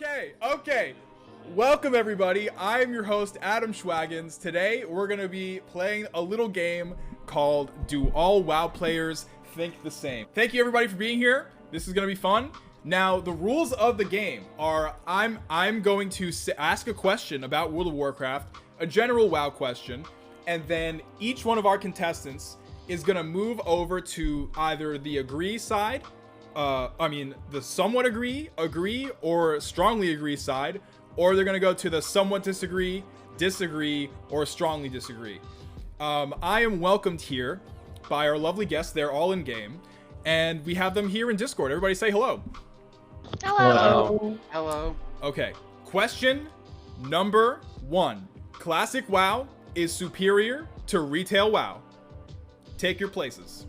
Okay. Welcome everybody. I am your host Adam Schwaggins. Today we're gonna be playing a little game called Do All WoW Players Think the Same? Thank you everybody for being here. This is gonna be fun. Now the rules of the game are I'm going to ask a question about World of Warcraft, a general WoW question, and then each one of our contestants is gonna move over to either the agree side, the somewhat agree, or strongly agree side, or they're gonna go to the somewhat disagree, or strongly disagree. I am welcomed here by our lovely guests. They're all in game, and we have them here in Discord. Everybody say hello. Hello. Hello. Okay, question number 1. Classic WoW is superior to retail WoW. Take your places.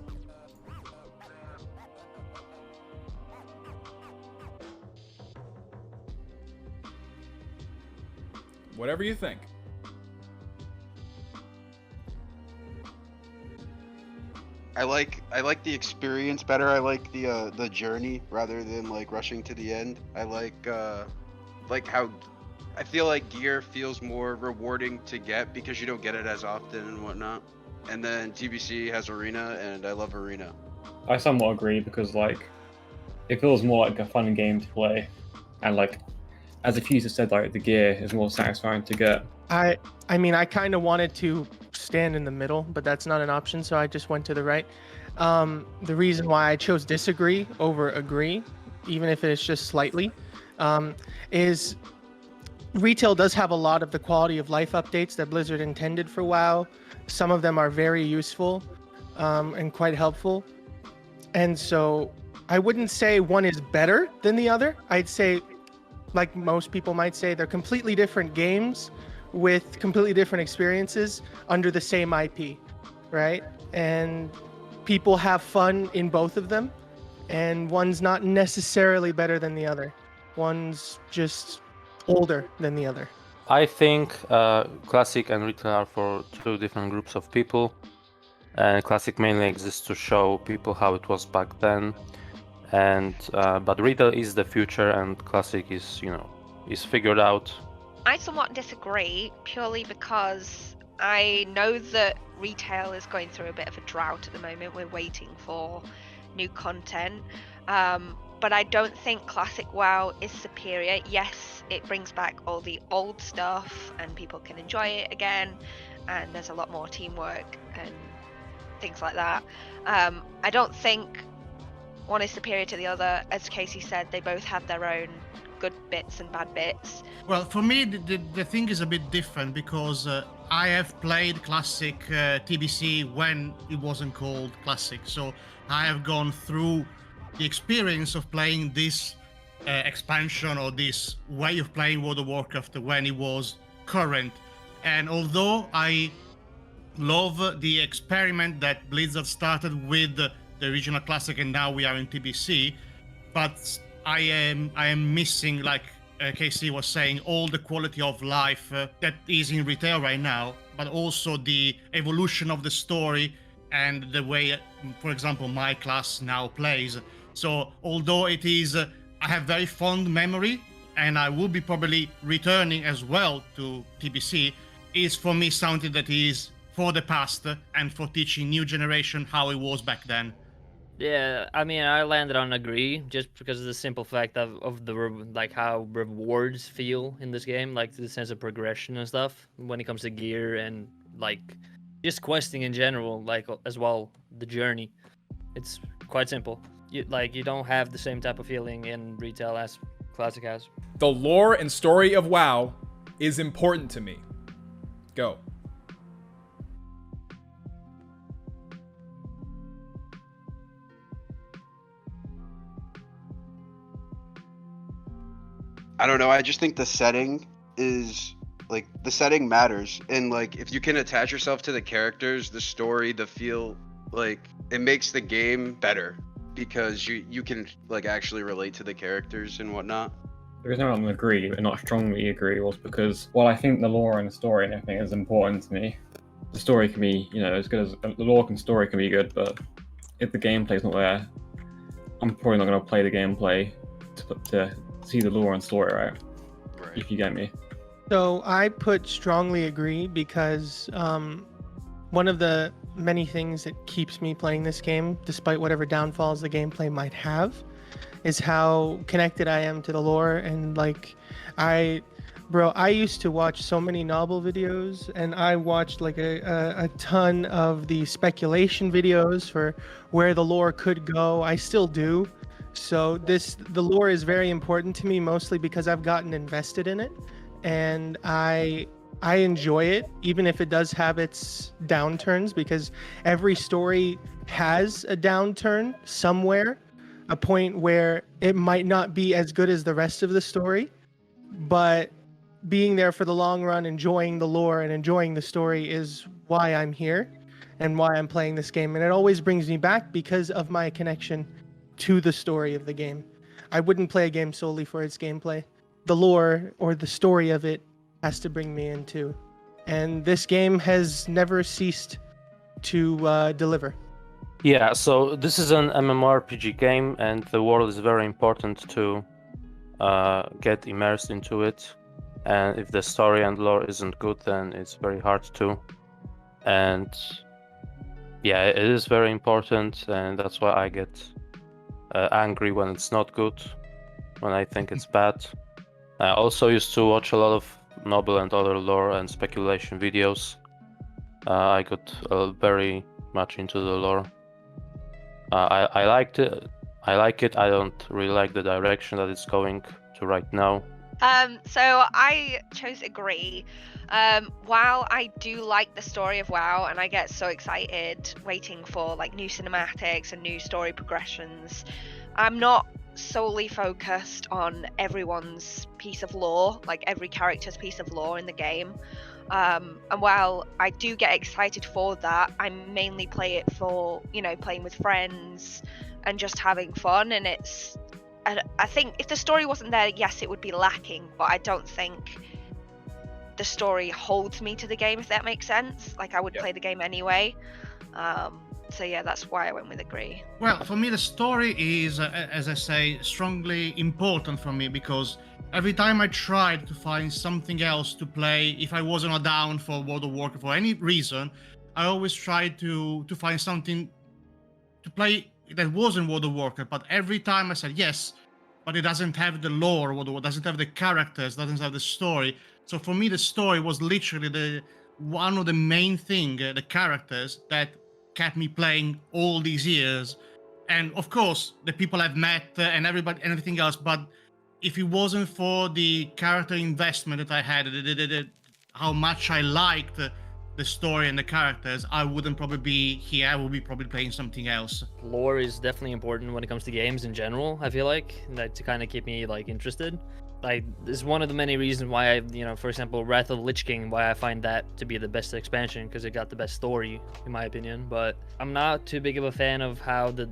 Whatever you think. I like the experience better. I like the journey rather than like rushing to the end. I like how I feel like gear feels more rewarding to get because you don't get it as often and whatnot. And then TBC has arena, and I love arena. I somewhat agree because like it feels more like a fun game to play, and like as a Fuse said, like the gear is more satisfying to get. I mean, I kind of wanted to stand in the middle, but that's not an option, so I just went to the right. The reason why I chose disagree over agree, even if it's just slightly, is retail does have a lot of the quality of life updates that Blizzard intended for WoW. Some of them are very useful and quite helpful. And so I wouldn't say one is better than the other. I'd say, like most people might say, they're completely different games with completely different experiences under the same IP, right? And people have fun in both of them, and one's not necessarily better than the other. One's just older than the other. I think Classic and Retail are for two different groups of people. And Classic mainly exists to show people how it was back then. And but Retail is the future, and Classic is figured out. I somewhat disagree, purely because I know that retail is going through a bit of a drought at the moment. We're waiting for new content, but I don't think Classic WoW is superior. Yes, it brings back all the old stuff and people can enjoy it again, and there's a lot more teamwork and things like that. I don't think one is superior to the other. As Casey said, they both have their own good bits and bad bits. Well, for me, the thing is a bit different because I have played Classic TBC when it wasn't called Classic. So I have gone through the experience of playing this expansion or this way of playing World of Warcraft when it was current. And although I love the experiment that Blizzard started with the original Classic and now we are in TBC, but I am missing, like KC was saying, all the quality of life that is in retail right now, but also the evolution of the story and the way, for example, my class now plays. So although it is, I have very fond memory, and I will be probably returning as well to TBC, is for me something that is for the past and for teaching new generation how it was back then. Yeah, I mean, I landed on agree just because of the simple fact of the like how rewards feel in this game, like the sense of progression and stuff when it comes to gear and like just questing in general, like as well the journey. It's quite simple. You don't have the same type of feeling in retail as Classic has. The lore and story of WoW is important to me. Go. I don't know. I just think the setting is like the setting matters, and like if you can attach yourself to the characters, the story, the feel, like it makes the game better because you can like actually relate to the characters and whatnot. The reason I don't agree and not strongly agree was because while I think the lore and the story and everything is important to me, the story can be, as good as the lore and story can be good, but if the gameplay's not there, I'm probably not going to play the gameplay to see the lore and story, right? Right. If you get me. So I put strongly agree because one of the many things that keeps me playing this game, despite whatever downfalls the gameplay might have, is how connected I am to the lore. And like, I used to watch so many novel videos, and I watched like a ton of the speculation videos for where the lore could go. I still do. So the lore is very important to me, mostly because I've gotten invested in it, and I enjoy it, even if it does have its downturns, because every story has a downturn somewhere, a point where it might not be as good as the rest of the story, but being there for the long run, enjoying the lore and enjoying the story is why I'm here and why I'm playing this game. And it always brings me back because of my connection to the story of the game. I wouldn't play a game solely for its gameplay. The lore or the story of it has to bring me in too. And this game has never ceased to deliver. Yeah, so this is an MMORPG game, and the world is very important to get immersed into it. And if the story and lore isn't good, then it's very hard to. And yeah, it is very important, and that's why I get angry when it's not good, when I think it's bad. I also used to watch a lot of novel and other lore and speculation videos. I got very much into the lore. I liked it. I like it. I don't really like the direction that it's going to right now. So I chose agree. While I do like the story of WoW, and I get so excited waiting for like new cinematics and new story progressions, I'm not solely focused on everyone's piece of lore, like every character's piece of lore in the game. And while I do get excited for that, I mainly play it for, playing with friends and just having fun. And I think if the story wasn't there, yes, it would be lacking, but I don't think the story holds me to the game, if that makes sense. Like, I would play the game anyway. So yeah, that's why I went with agree. Well, for me, the story is, as I say, strongly important for me, because every time I tried to find something else to play, if I wasn't down for World of Warcraft for any reason, I always tried to find something to play that wasn't World of Warcraft. But every time I said yes, but it doesn't have the lore, doesn't have the characters, doesn't have the story. So for me, the story was literally one of the main thing, the characters that kept me playing all these years. And of course, the people I've met and everybody and everything else. But if it wasn't for the character investment that I had, how much I liked the story and the characters, I wouldn't probably be here. I would be probably playing something else. Lore is definitely important when it comes to games in general, I feel like, to kind of keep me like interested. Like, this is one of the many reasons why I, for example, Wrath of the Lich King, why I find that to be the best expansion, because it got the best story, in my opinion. But I'm not too big of a fan of how the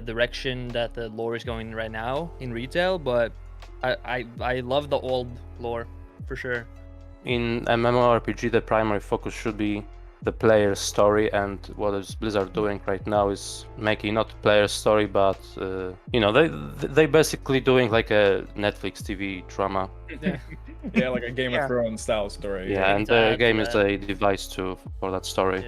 direction that the lore is going right now in retail, but I love the old lore, for sure. In MMORPG, the primary focus should be the player's story, and what is Blizzard doing right now is making not player's story, but they basically doing like a Netflix TV drama. Yeah, like a Game of Thrones style story. Yeah, and the game is a device for that story.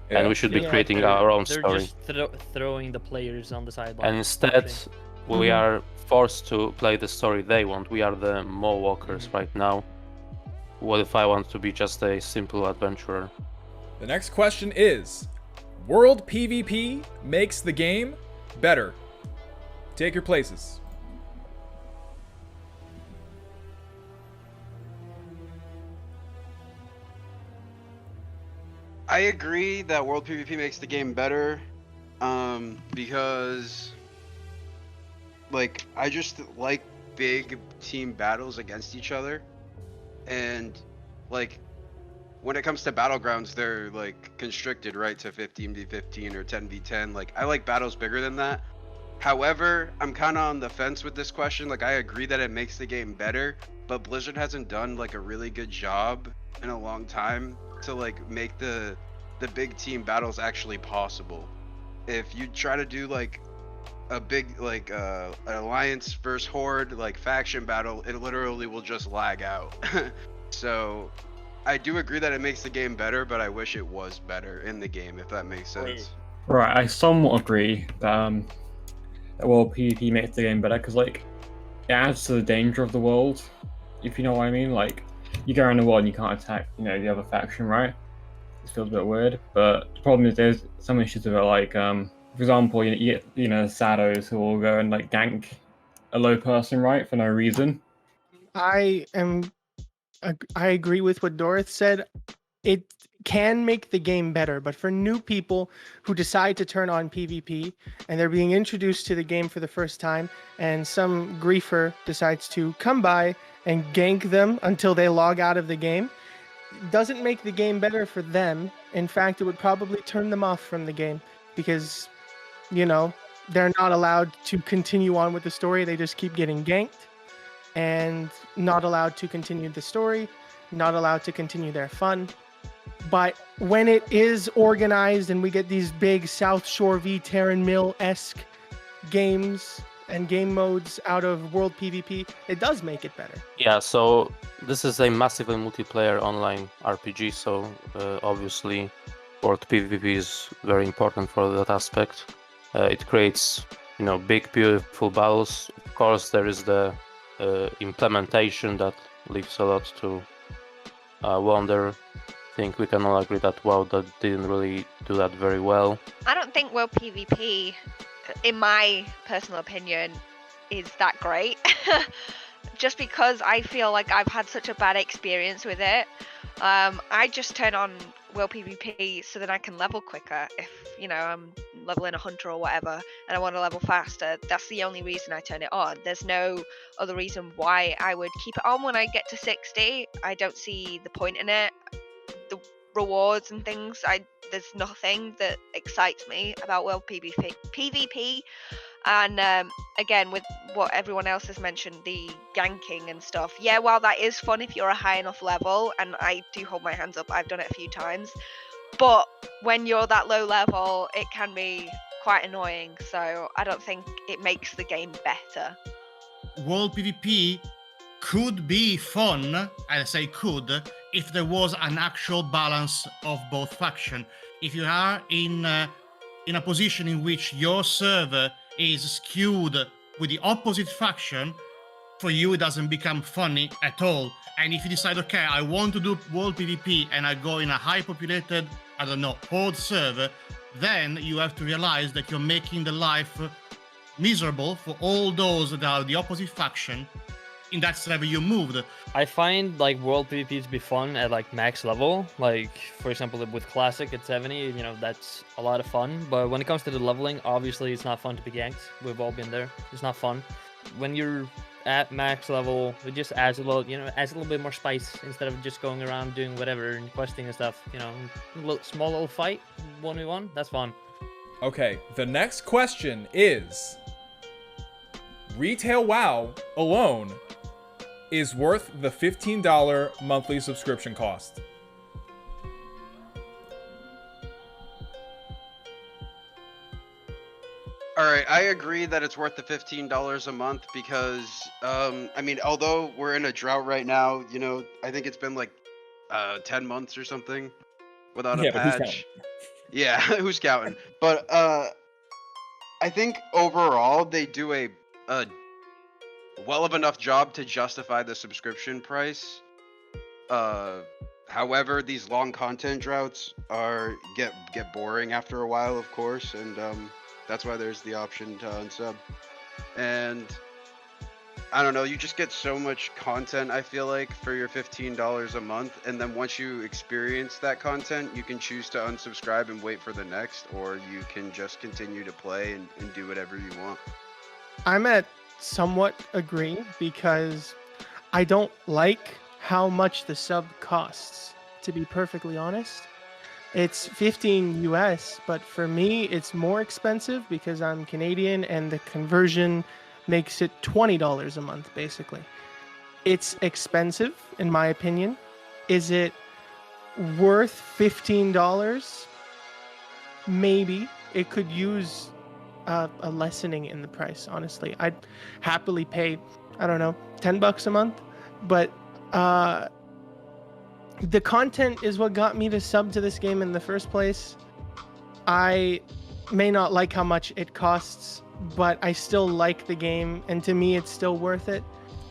Yeah. And we should be creating our own story. They're just throwing the players on the sideline. And instead, we are forced to play the story they want. We are the Mo walkers right now. What if I want to be just a simple adventurer? The next question is, World PvP makes the game better. Take your places. I agree that World PvP makes the game better, because, like, I just like big team battles against each other, and, like, when it comes to battlegrounds, they're like constricted, right, to 15v15 or 10v10. Like, I like battles bigger than that. However, I'm kind of on the fence with this question. Like, I agree that it makes the game better, but Blizzard hasn't done like a really good job in a long time to like make the big team battles actually possible. If you try to do like a big like an alliance versus horde like faction battle, it literally will just lag out. So I do agree that it makes the game better, but I wish it was better in the game, if that makes sense. Right, I somewhat agree that well, PvP makes the game better because like it adds to the danger of the world, if you know what I mean. Like you go around the world and you can't attack, the other faction, right? It feels a bit weird, but the problem is there's some issues with it, like for example, you get Sados who will go and like gank a low person, right, for no reason. I agree with what Dorith said. It can make the game better, but for new people who decide to turn on PvP and they're being introduced to the game for the first time, and some griefer decides to come by and gank them until they log out of the game, it doesn't make the game better for them. In fact, it would probably turn them off from the game because, they're not allowed to continue on with the story. They just keep getting ganked and not allowed to continue the story, not allowed to continue their fun. But when it is organized and we get these big South Shore v Terran Mill-esque games and game modes out of World PvP, it does make it better. Yeah, so this is a massively multiplayer online RPG, so obviously World PvP is very important for that aspect. It creates, big, beautiful battles. Of course, there is the implementation that leaves a lot to wonder. I think we can all agree that WoW that didn't really do that very well. I don't think World PvP, in my personal opinion, is that great. Just because I feel like I've had such a bad experience with it. I just turn on World PvP so that I can level quicker. If I'm leveling a hunter or whatever and I want to level faster, that's the only reason I turn it on. There's no other reason why I would keep it on when I get to 60. I don't see the point in it. The rewards and things, there's nothing that excites me about World PvP. And again, with what everyone else has mentioned, the ganking and stuff, yeah, while that is fun if you're a high enough level, and I do hold my hands up, I've done it a few times, but when you're that low level, it can be quite annoying. So I don't think it makes the game better. World PvP could be fun, I say could, if there was an actual balance of both factions. If you are in a position in which your server is skewed with the opposite faction, for you it doesn't become funny at all. And if you decide, okay, I want to do World PvP and I go in a high populated, Horde server, then you have to realize that you're making the life miserable for all those that are the opposite faction in that server you moved. I find like World PvP to be fun at like max level. Like for example with Classic at 70, that's a lot of fun. But when it comes to the leveling, obviously it's not fun to be ganked. We've all been there. It's not fun. When you're at max level, it just adds a little bit more spice instead of just going around doing whatever and questing and stuff. Small little fight, 1v1, that's fun. Okay, the next question is, retail WoW alone is worth the $15 monthly subscription cost? All right, I agree that it's worth the $15 a month because, although we're in a drought right now, I think it's been like 10 months or something without a But who's patch. Yeah, who's counting? But I think overall they do a well of enough job to justify the subscription price. However, these long content droughts get boring after a while, of course, and that's why there's the option to unsub. And I don't know, you just get so much content, I feel like, for your $15 a month, and then once you experience that content, you can choose to unsubscribe and wait for the next, or you can just continue to play and do whatever you want. I'm at somewhat agree because I don't like how much the sub costs, to be perfectly honest. It's 15 US, but for me it's more expensive because I'm Canadian and the conversion makes it $20 a month basically. It's expensive in my opinion. Is it worth $15? Maybe. It could use a lessening in the price. Honestly, I'd happily pay, I don't know, $10 a month, but the content is what got me to sub to this game in the first place. I may not like how much it costs, but I still like the game, and to me, it's still worth it.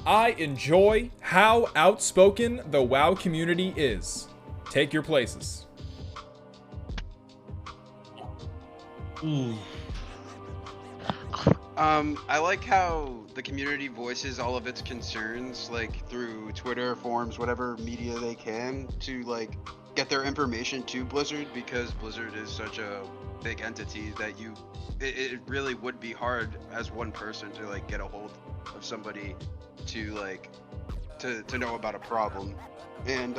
I enjoy how outspoken the WoW community is. Take your places. Ooh. I like how the community voices all of its concerns, like through Twitter, forums, whatever media they can, to like get their information to Blizzard, because Blizzard is such a big entity that it really would be hard as one person to like get a hold of somebody to like to know about a problem. And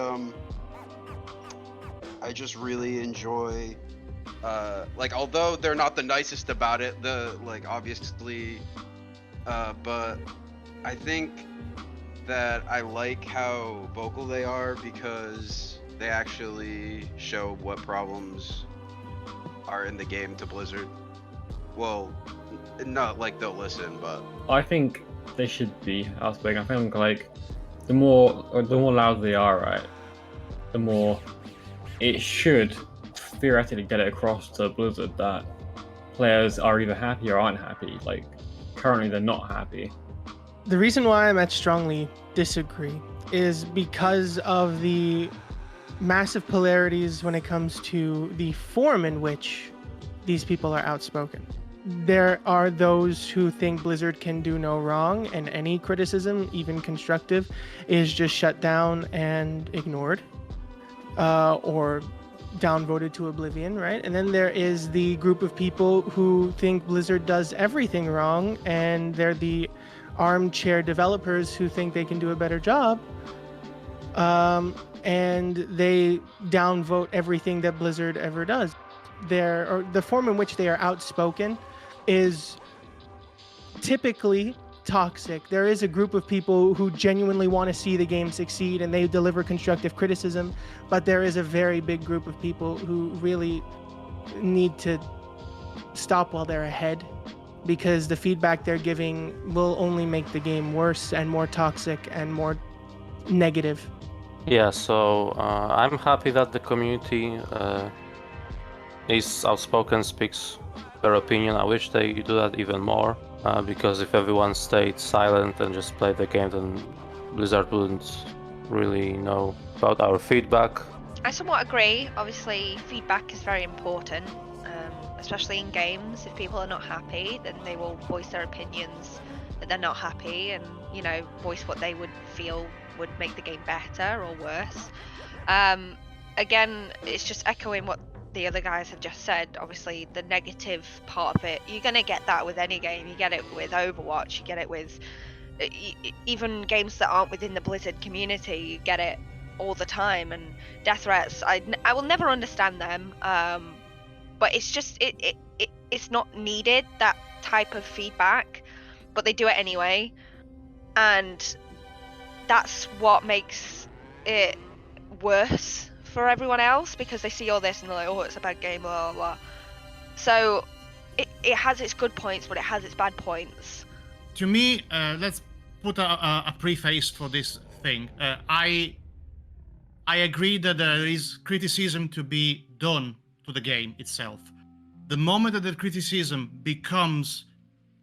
I just really enjoy like, although they're not the nicest about it, obviously, but I think that I like how vocal they are, because they actually show what problems are in the game to Blizzard. Well, not like they'll listen, but I think they should be outspoken. I think like the more loud they are, right, the more it should theoretically get it across to Blizzard that players are either happy or aren't happy. Like currently they're not happy. The reason why I might strongly disagree is because of the massive polarities when it comes to the form in which these people are outspoken. There are those who think Blizzard can do no wrong, and any criticism, even constructive, is just shut down and ignored, or downvoted to oblivion, right? And then there is the group of people who think Blizzard does everything wrong, and they're the armchair developers who think they can do a better job, and they downvote everything that Blizzard ever does. The form in which they are outspoken is typically toxic. There is a group of people who genuinely want to see the game succeed, and they deliver constructive criticism, but there is a very big group of people who really need to stop while they're ahead, because the feedback they're giving will only make the game worse and more toxic and more negative. Yeah, so I'm happy that the community is outspoken, speaks their opinion. I wish they do that even more, because if everyone stayed silent and just played the game, then Blizzard wouldn't really know about our feedback. I somewhat agree. Obviously, feedback is very important, especially in games. If people are not happy, then they will voice their opinions that they're not happy, and voice what they would feel would make the game better or worse. Again, it's just echoing what the other guys have just said. Obviously, the negative part of it, you're gonna get that with any game. You get it with Overwatch, you get it with even games that aren't within the Blizzard community. You get it all the time. And death threats, I will never understand them, but it's just it's not needed, that type of feedback, but they do it anyway, and that's what makes it worse for everyone else, because they see all this and they're like, oh, it's a bad game, blah, blah, blah. So it has its good points, but it has its bad points. To me, let's put a preface for this thing. I agree that there is criticism to be done to the game itself. The moment that the criticism becomes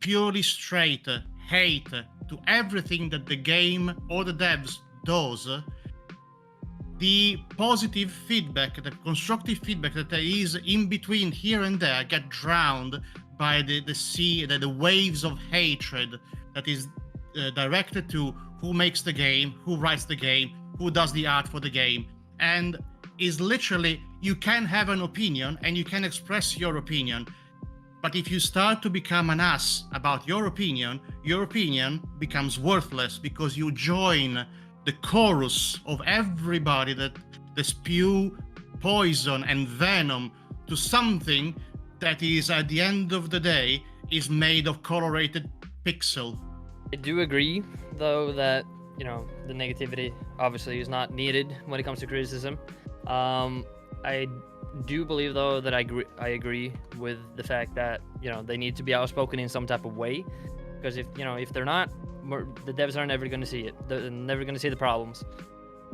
purely straight hate to everything that the game or the devs does, the positive feedback, the constructive feedback that there is in between here and there get drowned by the waves of hatred that is directed to who makes the game, who writes the game, who does the art for the game, and is literally, you can have an opinion and you can express your opinion, but if you start to become an ass about your opinion becomes worthless, because you join the chorus of everybody that they spew poison and venom to something that is, at the end of the day, is made of colorated pixel. I do agree, though, that the negativity obviously is not needed when it comes to criticism. I do believe though that I agree with the fact that they need to be outspoken in some type of way, because if they're not, the devs are never going to see it. They're never going to see the problems.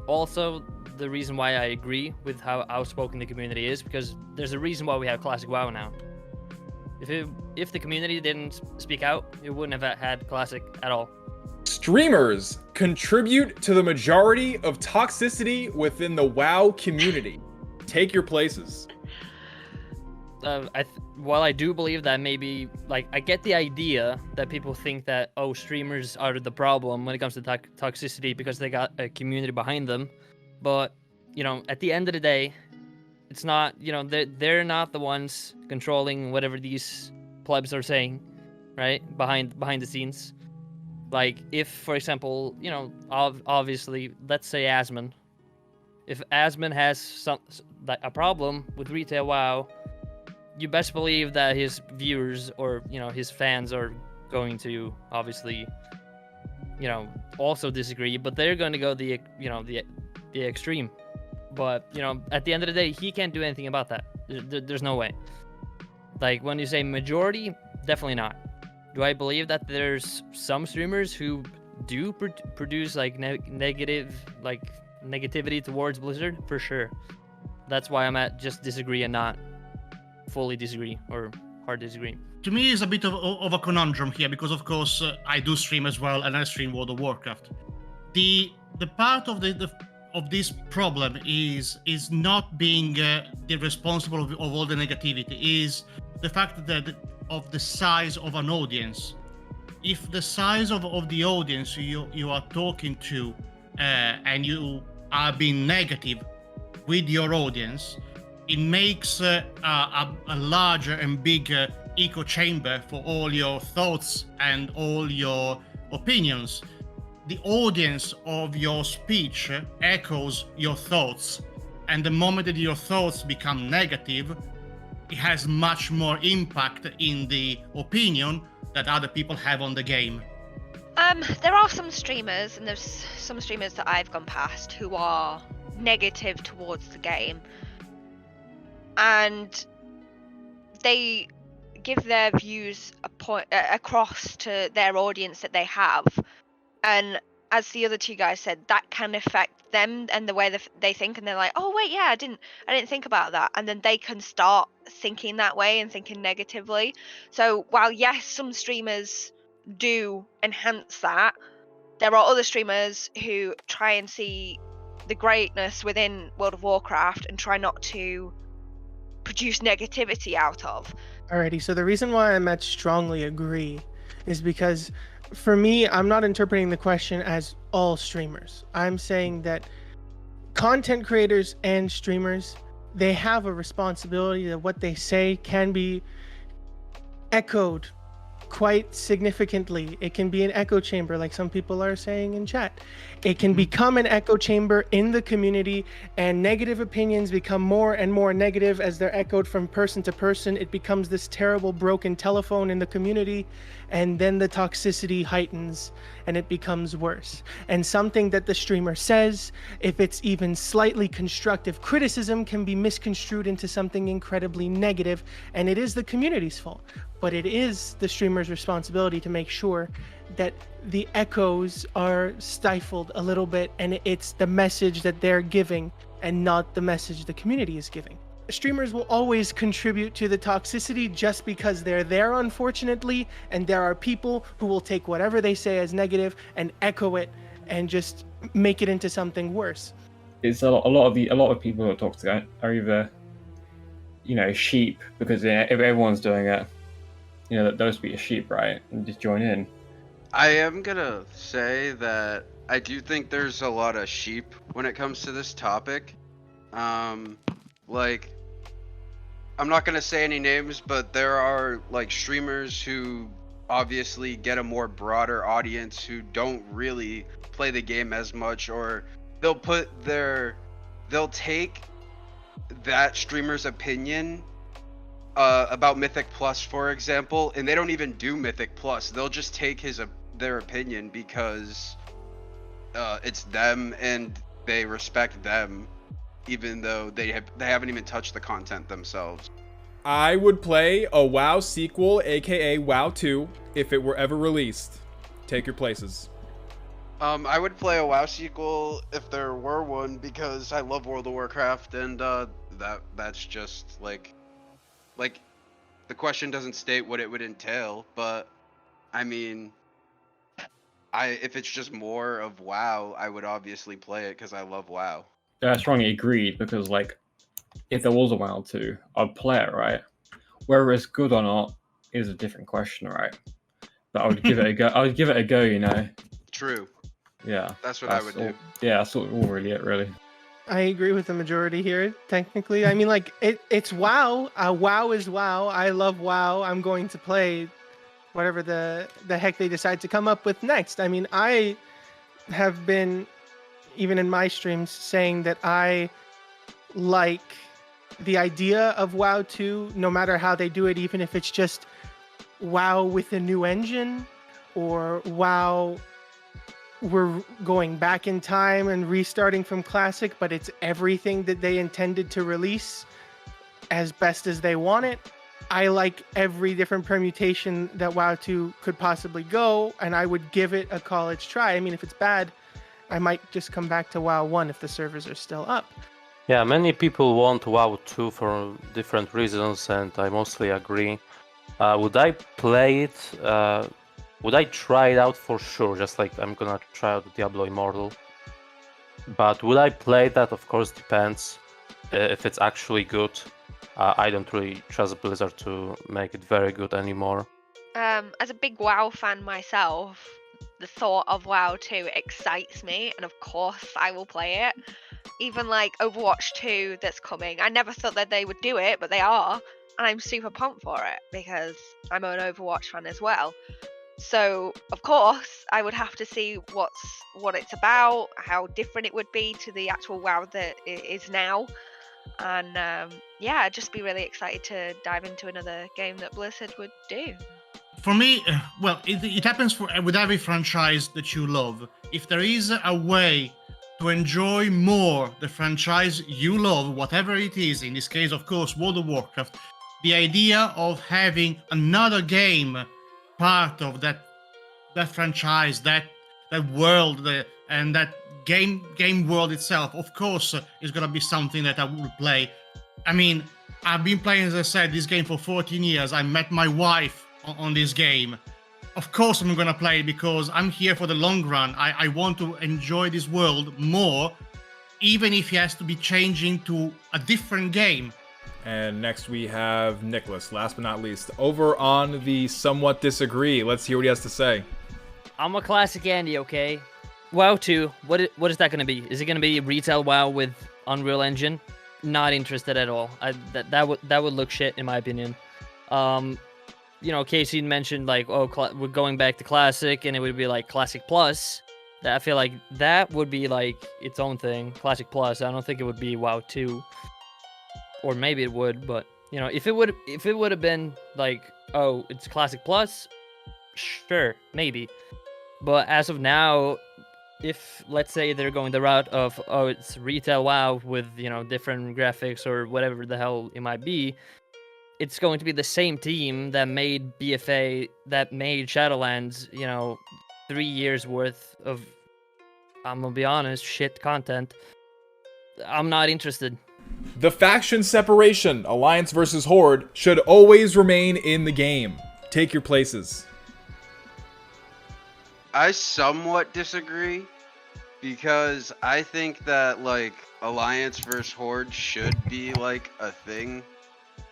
Also, the reason why I agree with how outspoken the community is, because there's a reason why we have Classic WoW now. If the community didn't speak out, it wouldn't have had Classic at all. Streamers contribute to the majority of toxicity within the WoW community. Take your places. While I do believe that maybe, I get the idea that people think that, streamers are the problem when it comes to toxicity because they got a community behind them. But, at the end of the day, it's not, they're not the ones controlling whatever these plebs are saying, right? Behind the scenes. If, for example, obviously, let's say Asmon. If Asmon has a problem with retail WoW, you best believe that his viewers or his fans are going to obviously also disagree, but they're going to go the extreme. But at the end of the day, he can't do anything about that. There's no way. When you say majority, definitely not. Do I believe that there's some streamers who do produce negative negativity towards Blizzard? For sure. That's why I'm at just disagree and not fully disagree or hard disagree. To me, it's a bit of a conundrum here because, of course, I do stream as well, and I stream World of Warcraft. The part of of this problem is not being the responsible of all the negativity, is the fact that of the size of an audience. If the size of the audience you are talking to and you are being negative with your audience, it makes a larger and bigger echo chamber for all your thoughts and all your opinions. The audience of your speech echoes your thoughts, and the moment that your thoughts become negative, it has much more impact in the opinion that other people have on the game. There are some streamers, and there's some streamers that I've gone past who are negative towards the game, and they give their views across to their audience that they have, and as the other two guys said, that can affect them and the way that they think, and they're like, oh wait, yeah, I didn't think about that, and then they can start thinking that way and thinking negatively. So while yes, some streamers do enhance that, there are other streamers who try and see the greatness within World of Warcraft and try not to produce negativity out of. Alrighty, so the reason why I'm at strongly agree is because for me, I'm not interpreting the question as all streamers. I'm saying that content creators and streamers, they have a responsibility that what they say can be echoed quite significantly. It can be an echo chamber, like some people are saying in chat. It can become an echo chamber in the community, and negative opinions become more and more negative as they're echoed from person to person. It becomes this terrible broken telephone in the community, and then the toxicity heightens and it becomes worse. And something that the streamer says, if it's even slightly constructive criticism, can be misconstrued into something incredibly negative, and it is the community's fault. But it is the streamer's responsibility to make sure that the echoes are stifled a little bit, and it's the message that they're giving and not the message the community is giving. Streamers will always contribute to the toxicity just because they're there, unfortunately, and there are people who will take whatever they say as negative and echo it and just make it into something worse. It's a lot of people who talk to are either, sheep, because if everyone's doing it, those be a sheep, right, and just join in. I am gonna say that I do think there's a lot of sheep when it comes to this topic. I'm not gonna say any names, but there are streamers who obviously get a more broader audience who don't really play the game as much, or they'll take that streamer's opinion about Mythic Plus, for example, and they don't even do Mythic Plus. They'll just take their opinion because it's them and they respect them, even though they haven't even touched the content themselves. I would play a WoW sequel, aka WoW 2, if it were ever released. Take your places. I would play a WoW sequel if there were one, because I love World of Warcraft, and that's just like the question doesn't state what it would entail, but I mean, if it's just more of WoW, I would obviously play it because I love WoW. Yeah, I strongly agreed because like if there was a WoW 2, I'd play it, right? Whether it's good or not is a different question, right? But I would give it a go. I would give it a go, you know. True. Yeah. That's what I would do. Yeah, that's all really it, really. I agree with the majority here, technically. I mean, like, it's WoW. WoW is WoW. I love WoW. I'm going to play whatever the heck they decide to come up with next. I mean, I have been, even in my streams, saying that I like the idea of WoW 2, no matter how they do it, even if it's just WoW with a new engine, or WoW we're going back in time and restarting from classic, but it's everything that they intended to release as best as they want it. I like every different permutation that WoW 2 could possibly go, and I would give it a college try. I mean, if it's bad, I might just come back to WoW 1 if the servers are still up. Yeah, many people want WoW 2 for different reasons, and I mostly agree. Would I play it? Would I try it out? For sure, just like I'm gonna try out Diablo Immortal. But would I play that? Of course, depends if it's actually good. I don't really trust Blizzard to make it very good anymore. As a big WoW fan myself, the thought of WoW 2 excites me, and of course I will play it. Even like Overwatch 2 that's coming, I never thought that they would do it, but they are, and I'm super pumped for it because I'm an Overwatch fan as well. So of course I would have to see what it's about, how different it would be to the actual WoW that it is now, and yeah, I'd just be really excited to dive into another game that Blizzard would do. For me, well, it happens with every franchise that you love. If there is a way to enjoy more the franchise you love, whatever it is, in this case, of course, World of Warcraft, the idea of having another game part of that franchise, that world, and that game world itself, of course, is gonna be something that I will play. I mean, I've been playing, as I said, this game for 14 years. I met my wife on this game. Of course I'm gonna play because I'm here for the long run. I want to enjoy this world more, even if it has to be changing to a different game. And next we have Nicholas, last but not least, over on the somewhat disagree. Let's hear what he has to say. I'm a classic Andy, okay? WoW 2, what is that going to be? Is it going to be retail WoW with Unreal Engine? Not interested at all. That would look shit in my opinion. You know, Casey mentioned like, oh, we're going back to classic, and it would be like Classic Plus. I feel like that would be like its own thing, Classic Plus. I don't think it would be WoW 2. Or maybe it would, but you know, if it would have been like, oh, it's Classic Plus, sure, maybe. But as of now, if let's say they're going the route of, oh, it's retail WoW with, you know, different graphics or whatever the hell it might be, it's going to be the same team that made BFA, that made Shadowlands, you know, 3 years worth of, I'm gonna be honest, shit content. I'm not interested. The faction separation, Alliance versus Horde, should always remain in the game. Take your places. I somewhat disagree, because I think that like Alliance versus Horde should be like a thing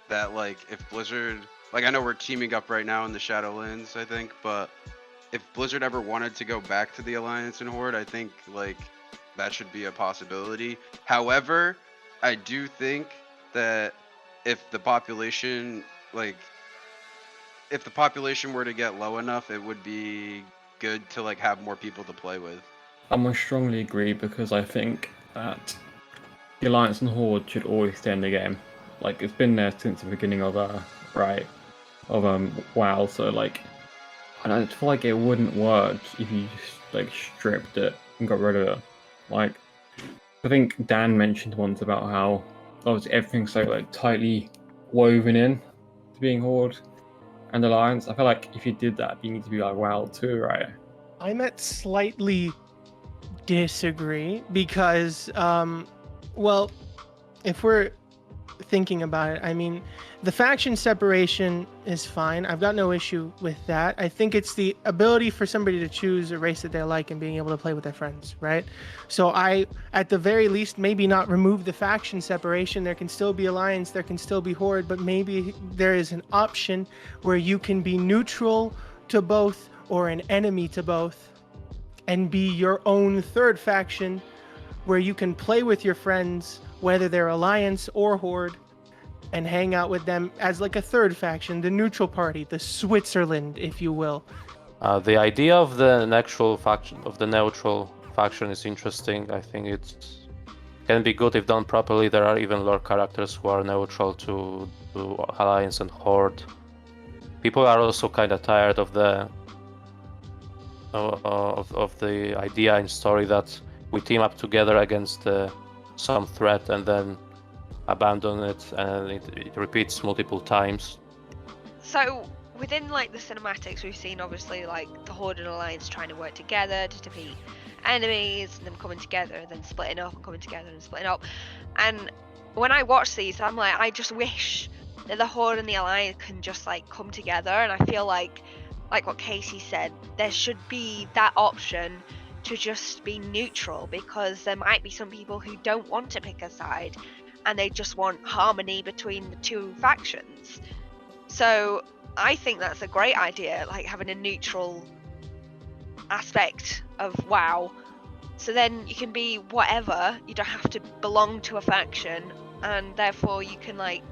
that, like, if Blizzard, like, I know we're teaming up right now in the Shadowlands, I think, but if Blizzard ever wanted to go back to the Alliance and Horde, I think like that should be a possibility. However, I do think that if the population, like, if the population were to get low enough, it would be good to like have more people to play with. I'm gonna strongly agree because I think that the Alliance and Horde should always stay in the game. Like, it's been there since the beginning of WoW. So like, I don't feel like it wouldn't work if you just like stripped it and got rid of it. Like, I think Dan mentioned once about how obviously everything's so like tightly woven in to being Horde and Alliance. I feel like if you did that, you need to be like WoW too, right? I might slightly disagree because, well, if we're thinking about it, I mean, the faction separation is fine. I've got no issue with that. I think it's the ability for somebody to choose a race that they like and being able to play with their friends, right? So I, at the very least, maybe not remove the faction separation. There can still be Alliance, there can still be Horde, but maybe there is an option where you can be neutral to both or an enemy to both and be your own third faction where you can play with your friends, whether they're Alliance or Horde, and hang out with them as like a third faction, the neutral party, the Switzerland, if you will. The idea of the neutral faction is interesting. I think it can be good if done properly. There are even lore characters who are neutral to Alliance and Horde. People are also kind of tired of the idea and story that we team up together against some threat and then abandon it, and it repeats multiple times. So within like the cinematics, we've seen obviously like the Horde and Alliance trying to work together to defeat enemies, and them coming together and then splitting up and coming together and splitting up. And when I watch these, I'm like, I just wish that the Horde and the Alliance can just like come together. And I feel like what Casey said, there should be that option to just be neutral, because there might be some people who don't want to pick a side and they just want harmony between the two factions. So I think that's a great idea, like having a neutral aspect of WoW. So then you can be whatever, you don't have to belong to a faction, and therefore you can like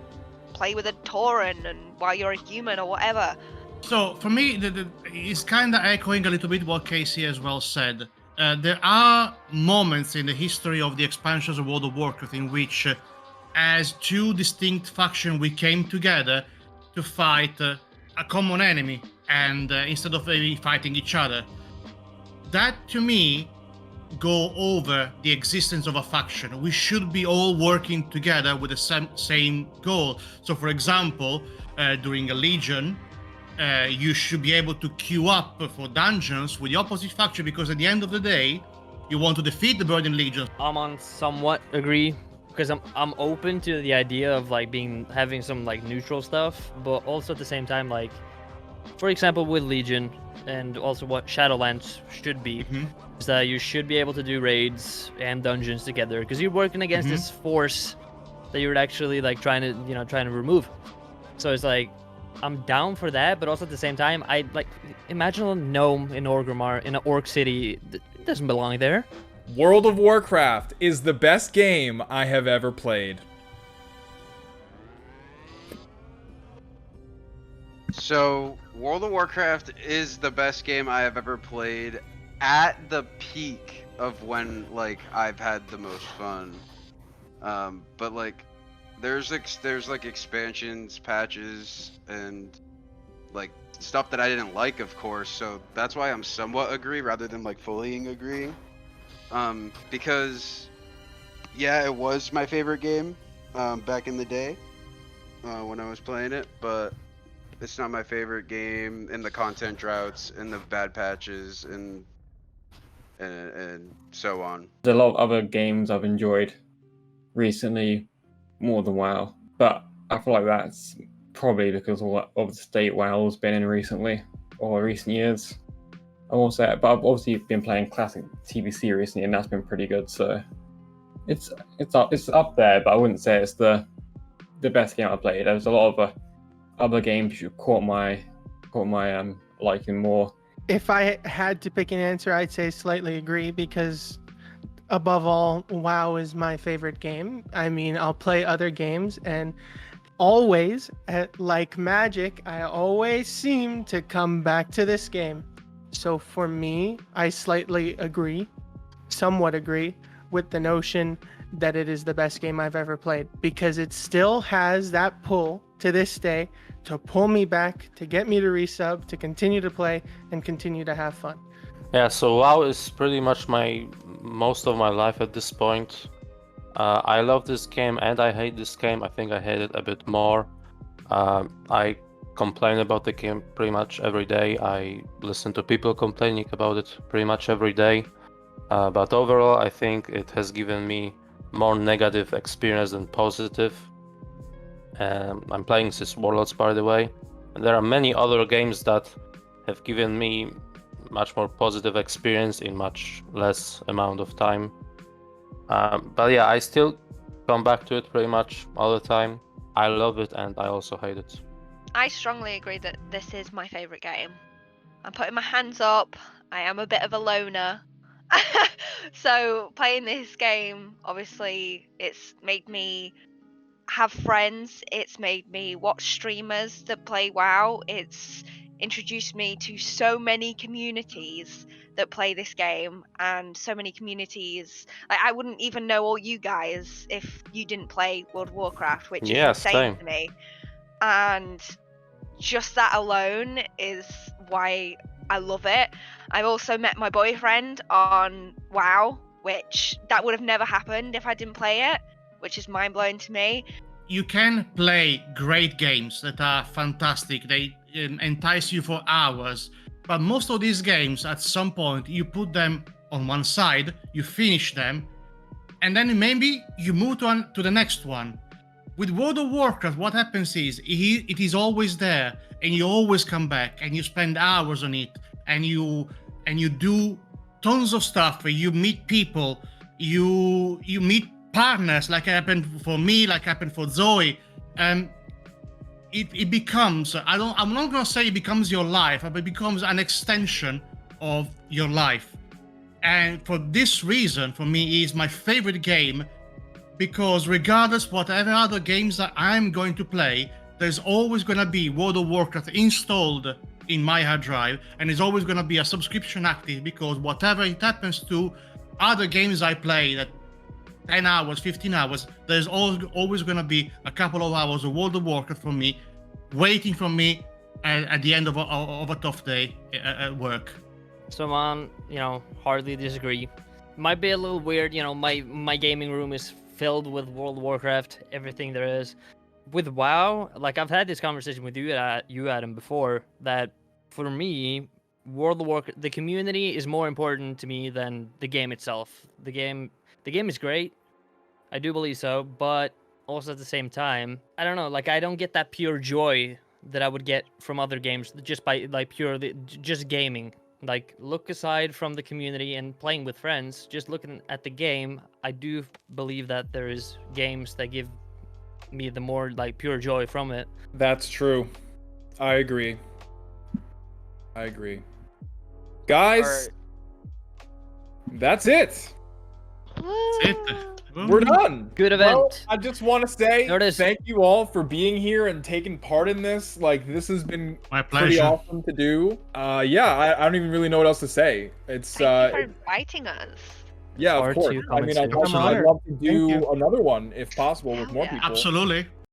play with a Tauren and while you're a human or whatever. So for me, it's kind of echoing a little bit what Casey as well said. There are moments in the history of the expansions of World of Warcraft in which, as two distinct factions, we came together to fight a common enemy, and instead of maybe fighting each other. That, to me, go over the existence of a faction. We should be all working together with the same goal. So, for example, during a Legion, you should be able to queue up for dungeons with the opposite faction, because at the end of the day, you want to defeat the Burning Legion. I'm on somewhat agree, because I'm open to the idea of like having some like neutral stuff, but also at the same time, like for example with Legion and also what Shadowlands should be, is that you should be able to do raids and dungeons together, because you're working against this force that you're actually like trying to remove. So it's like, I'm down for that, but also at the same time, I like imagine a gnome in Orgrimmar in an orc city. It doesn't belong there. World of Warcraft is the best game I have ever played. So, World of Warcraft is the best game I have ever played at the peak of when, like, I've had the most fun. But, like, there's like expansions, patches, and, like, stuff that I didn't like, of course, so that's why I'm somewhat agree rather than, like, fully agreeing. Because, yeah, it was my favorite game, back in the day, when I was playing it, but it's not my favorite game in the content droughts, in the bad patches, and so on. There's a lot of other games I've enjoyed recently more than WoW, but I feel like that's probably because of the state WoW's been in recently, or recent years. I won't say it, but I've obviously been playing classic TBC recently, and that's been pretty good. So it's up there, but I wouldn't say it's the best game I played. There's a lot of other games that caught my liking more. If I had to pick an answer, I'd say slightly agree, because above all, WoW is my favorite game. I mean, I'll play other games, and always, like magic, I always seem to come back to this game. So for me, I somewhat agree with the notion that it is the best game I've ever played, because it still has that pull to this day to pull me back, to get me to resub, to continue to play and continue to have fun. Yeah, so WoW is pretty much most of my life at this point. I love this game and I hate this game. I think I hate it a bit more. I complain about the game pretty much every day. I listen to people complaining about it pretty much every day. But overall, I think it has given me more negative experience than positive. I'm playing this Warlords, by the way. And there are many other games that have given me much more positive experience in much less amount of time. But yeah, I still come back to it pretty much all the time. I love it and I also hate it. I strongly agree that this is my favourite game. I'm putting my hands up. I am a bit of a loner. So playing this game, obviously, it's made me have friends. It's made me watch streamers that play WoW. It's introduced me to so many communities that play this game, and so many communities. I wouldn't even know all you guys if you didn't play World of Warcraft, which is insane same. to me. And just that alone is why I love it. I've also met my boyfriend on WoW, which that would have never happened if I didn't play it, which is mind-blowing to me. You can play great games that are fantastic. They entice you for hours. But most of these games, at some point, you put them on one side, you finish them, and then maybe you move to the next one. With World of Warcraft, what happens is it is always there, and you always come back, and you spend hours on it, and you do tons of stuff where you meet people, you meet partners, like happened for me, like happened for Zoe. It becomes, I'm not gonna say it becomes your life, but it becomes an extension of your life. And for this reason, for me, is my favorite game, because regardless whatever other games that I'm going to play, there's always gonna be World of Warcraft installed in my hard drive, and there's always gonna be a subscription active, because whatever it happens to other games I play, that 10 hours, 15 hours, there's always gonna be a couple of hours of World of Warcraft for me, waiting for me at the end of a tough day at work. So man, hardly disagree. Might be a little weird, my gaming room is filled with World of Warcraft, everything there is. With WoW, like I've had this conversation with you, Adam, before, that for me, World of Warcraft, the community is more important to me than the game itself. The game is great, I do believe so, but also at the same time, I don't know, like I don't get that pure joy that I would get from other games just by like purely just gaming. Like, look aside from the community and playing with friends, just looking at the game, I do believe that there is games that give me the more like pure joy from it. That's true. I agree. Guys, that's it. We're done. Good event. Well, I just want to say thank you all for being here and taking part in this. Like, this has been my pretty pleasure. awesome to do. Yeah, I don't even really know what else to say. It's Thank you for inviting us. yeah, of course. I mean, I'd love to do another one if possible with more people. Absolutely.